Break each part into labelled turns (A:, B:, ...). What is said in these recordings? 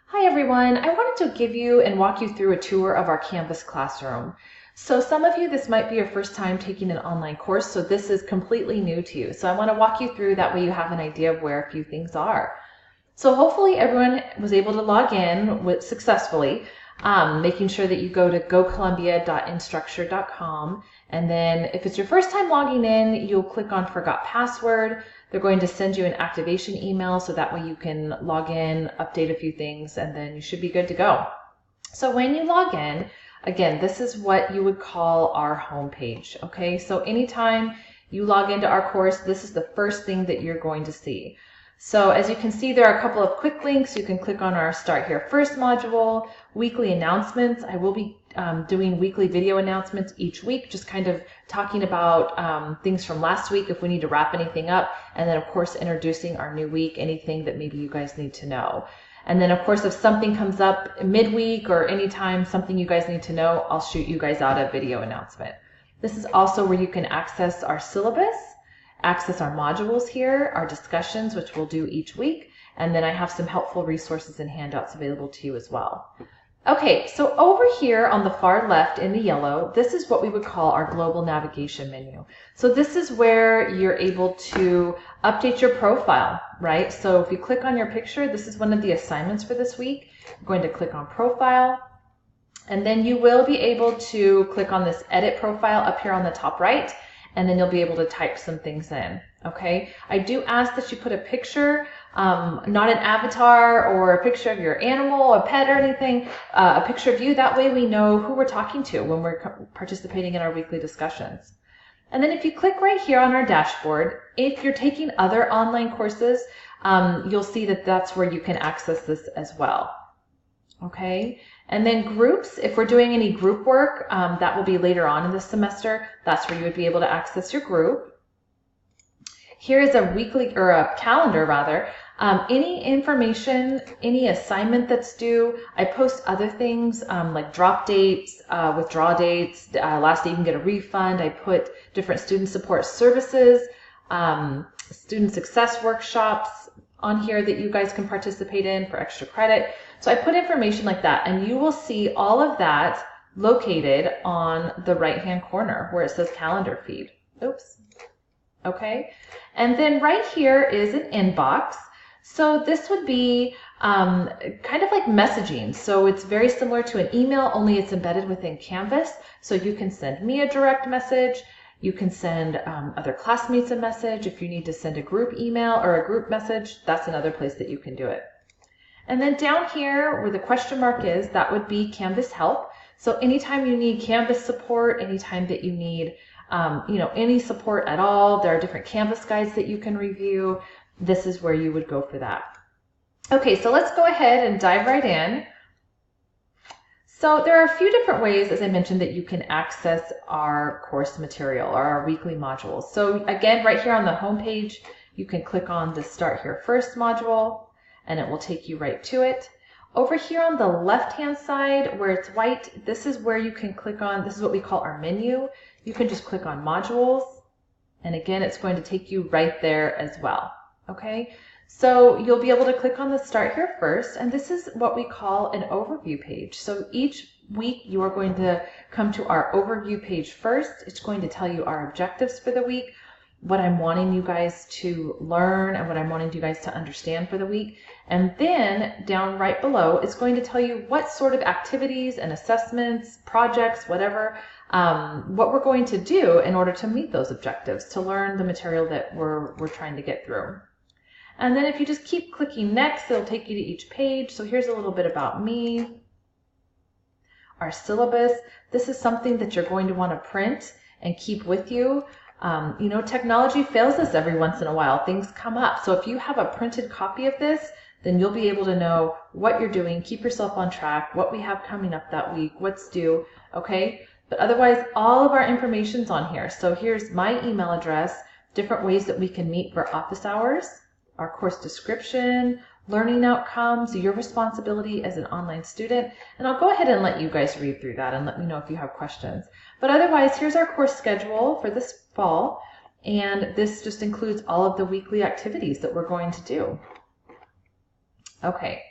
A: Hi everyone, I wanted to give you and walk you through a tour of our Canvas classroom. So some of you, this might be your first time taking an online course, so this is completely new to you. So I want to walk you through, that way you have an idea of where a few things are. So hopefully everyone was able to log in successfully, making sure that you go to gocolumbia.instructure.com, and then if it's your first time logging in, you'll click on Forgot Password. They're going to send you an activation email so that way you can log in, update a few things, and then you should be good to go. So when you log in, again, this is what you would call our home page, okay? So anytime you log into our course, this is the first thing that you're going to see. So as you can see, there are a couple of quick links. You can click on our Start Here First module, weekly announcements. I will be doing weekly video announcements each week, just kind of talking about things from last week if we need to wrap anything up, and then of course introducing our new week, anything that maybe you guys need to know. And then of course if something comes up midweek or anytime something you guys need to know, I'll shoot you guys out a video announcement. This is also where you can access our syllabus, access our modules here, our discussions, which we'll do each week, and then I have some helpful resources and handouts available to you as well. Okay, so over here on the far left in the yellow, this is what we would call our global navigation menu. So this is where you're able to update your profile, right? So if you click on your picture, this is one of the assignments for this week. I'm going to click on profile, and then you will be able to click on this edit profile up here on the top right, and then you'll be able to type some things in, okay? I do ask that you put a picture, not an avatar or a picture of your animal, a pet or anything, a picture of you. That way we know who we're talking to when we're participating in our weekly discussions. And then if you click right here on our dashboard, if you're taking other online courses, you'll see that that's where you can access this as well. Okay, and then groups, if we're doing any group work, that will be later on in the semester. That's where you would be able to access your group. Here is a weekly, or a calendar rather. Any information, any assignment that's due. I post other things like drop dates, withdraw dates, last day you can get a refund. I put different student support services, student success workshops on here that you guys can participate in for extra credit. So I put information like that, and you will see all of that located on the right-hand corner where it says calendar feed. Oops. Okay. And then right here is an inbox. So this would be kind of like messaging. So it's very similar to an email, only it's embedded within Canvas. So you can send me a direct message. You can send other classmates a message. If you need to send a group email or a group message, that's another place that you can do it. And then down here where the question mark is, that would be Canvas help. So anytime you need Canvas support, anytime that you need any support at all, there are different Canvas guides that you can review. This is where you would go for that. Okay, so let's go ahead and dive right in. So there are a few different ways, as I mentioned, that you can access our course material or our weekly modules. So again, right here on the home page, you can click on the Start Here First module, and it will take you right to it. Over here on the left-hand side where it's white, this is where you can click on, this is what we call our menu. You can just click on modules, and again, it's going to take you right there as well, okay? So you'll be able to click on the Start Here First, and this is what we call an overview page. So each week you are going to come to our overview page first. It's going to tell you our objectives for the week, what I'm wanting you guys to learn and what I'm wanting you guys to understand for the week. And then down right below, it's going to tell you what sort of activities and assessments, projects, whatever, what we're going to do in order to meet those objectives, to learn the material that we're trying to get through. And then if you just keep clicking next, it'll take you to each page. So here's a little bit about me. Our syllabus. This is something that you're going to want to print and keep with you. Technology fails us every once in a while. Things come up. So if you have a printed copy of this, then you'll be able to know what you're doing, keep yourself on track, what we have coming up that week, what's due, okay? But otherwise, all of our information's on here. So here's my email address, different ways that we can meet for office hours, our course description, learning outcomes, your responsibility as an online student, and I'll go ahead and let you guys read through that and let me know if you have questions. But otherwise, here's our course schedule for this fall, and this just includes all of the weekly activities that we're going to do. Okay.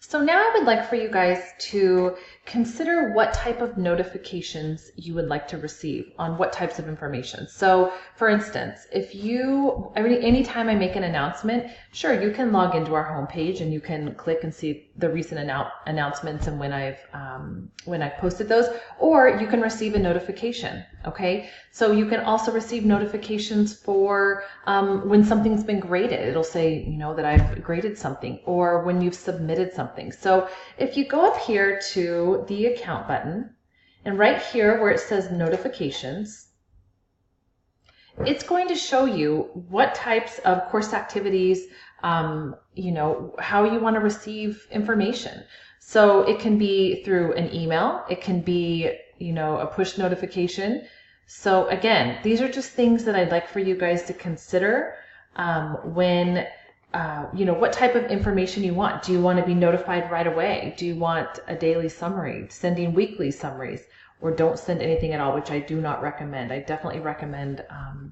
A: So now I would like for you guys to consider what type of notifications you would like to receive on what types of information. So for instance, if you, anytime I make an announcement, sure, you can log into our homepage and you can click and see the recent announcements and when I've posted those, or you can receive a notification, okay? So you can also receive notifications for when something's been graded. It'll say, you know, that I've graded something, or when you've submitted something. So if you go up here to the account button, and right here where it says notifications, it's going to show you what types of course activities, you know, how you want to receive information. So it can be through an email, it can be, you know, a push notification. So again, these are just things that I'd like for you guys to consider when you know, what type of information you want. Do you want to be notified right away? Do you want a daily summary, sending weekly summaries, or don't send anything at all, which I do not recommend. I definitely recommend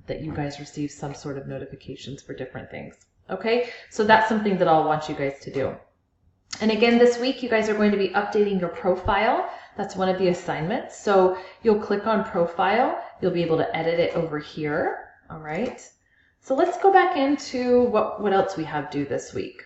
A: that you guys receive some sort of notifications for different things. Okay, so that's something that I'll want you guys to do. And again, this week you guys are going to be updating your profile. That's one of the assignments. So you'll click on profile, you'll be able to edit it over here. All right. So let's go back into what else we have due this week.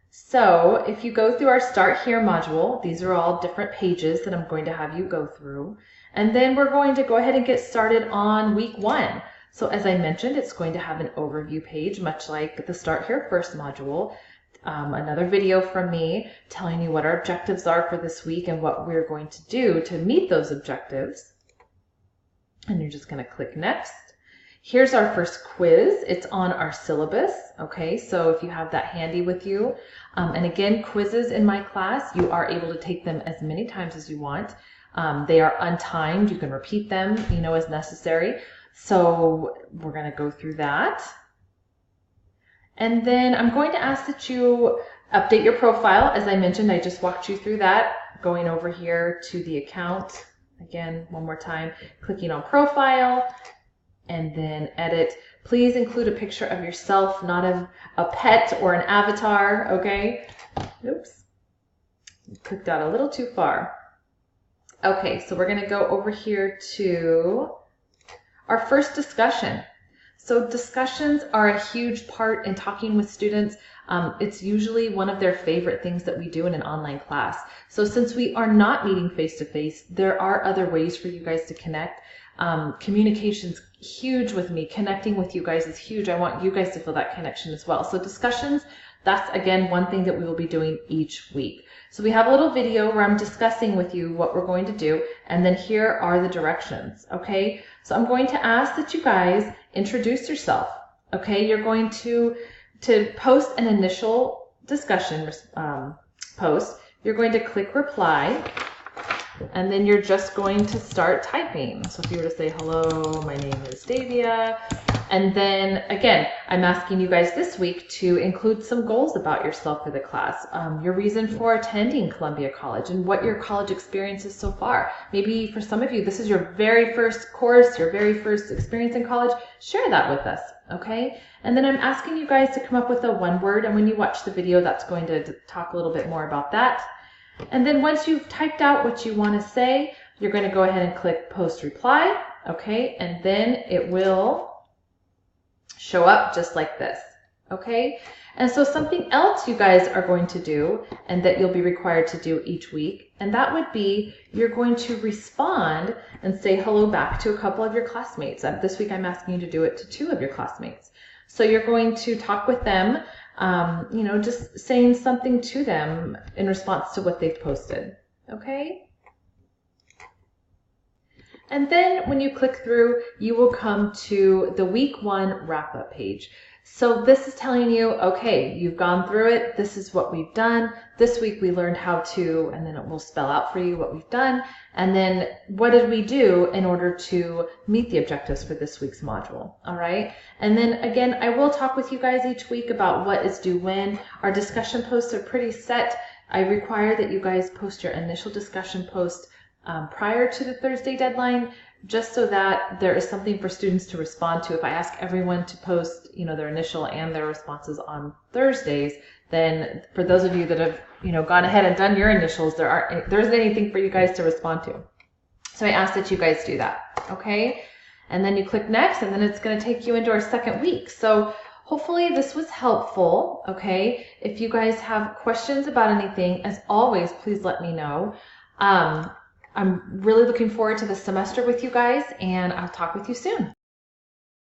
A: So if you go through our Start Here module, these are all different pages that I'm going to have you go through. And then we're going to go ahead and get started on week 1. So as I mentioned, it's going to have an overview page, much like the Start Here First module. Another video from me telling you what our objectives are for this week and what we're going to do to meet those objectives. And you're just going to click Next. Here's our first quiz. It's on our syllabus. Okay, so if you have that handy with you. And again, quizzes in my class, you are able to take them as many times as you want. They are untimed. You can repeat them, you know, as necessary. So we're going to go through that. And then I'm going to ask that you update your profile. As I mentioned, I just walked you through that, going over here to the account. Again, one more time, clicking on profile and then edit. Please include a picture of yourself, not of a pet or an avatar, okay? Oops, clicked out a little too far. Okay, so we're gonna go over here to our first discussion. So discussions are a huge part in talking with students. It's usually one of their favorite things that we do in an online class. So since we are not meeting face-to-face, there are other ways for you guys to connect. Communication's huge with me. Connecting with you guys is huge. I want you guys to feel that connection as well. So discussions, that's again one thing that we will be doing each week. So we have a little video where I'm discussing with you what we're going to do, and then here are the directions, okay? So I'm going to ask that you guys introduce yourself, okay? You're going to post an initial discussion post. You're going to click reply, and then you're just going to start typing. So if you were to say, hello, my name is Davia. And then again, I'm asking you guys this week to include some goals about yourself for the class, your reason for attending Columbia College and what your college experience is so far. Maybe for some of you, this is your very first course, your very first experience in college. Share that with us, okay? And then I'm asking you guys to come up with a one word, and when you watch the video, that's going to talk a little bit more about that. And then once you've typed out what you want to say, you're going to go ahead and click post reply, okay? And then it will show up just like this, okay? And so something else you guys are going to do, and that you'll be required to do each week, and that would be you're going to respond and say hello back to a couple of your classmates. This week I'm asking you to do it to 2 of your classmates. So you're going to talk with them, you know, just saying something to them in response to what they've posted, okay? And then when you click through, you will come to the week 1 wrap-up page. So this is telling you, okay, you've gone through it. This is what we've done. This week we learned how to, and then it will spell out for you what we've done. And then what did we do in order to meet the objectives for this week's module, all right? And then again, I will talk with you guys each week about what is due when. Our discussion posts are pretty set. I require that you guys post your initial discussion post prior to the Thursday deadline. just so that there is something for students to respond to. If I ask everyone to post, their initial and their responses on Thursdays, then for those of you that have, gone ahead and done your initials, there isn't anything for you guys to respond to. So I ask that you guys do that, okay? And then you click next, and then it's going to take you into our second week. So hopefully this was helpful, okay? If you guys have questions about anything, as always, please let me know. I'm really looking forward to the semester with you guys, and I'll talk with you soon.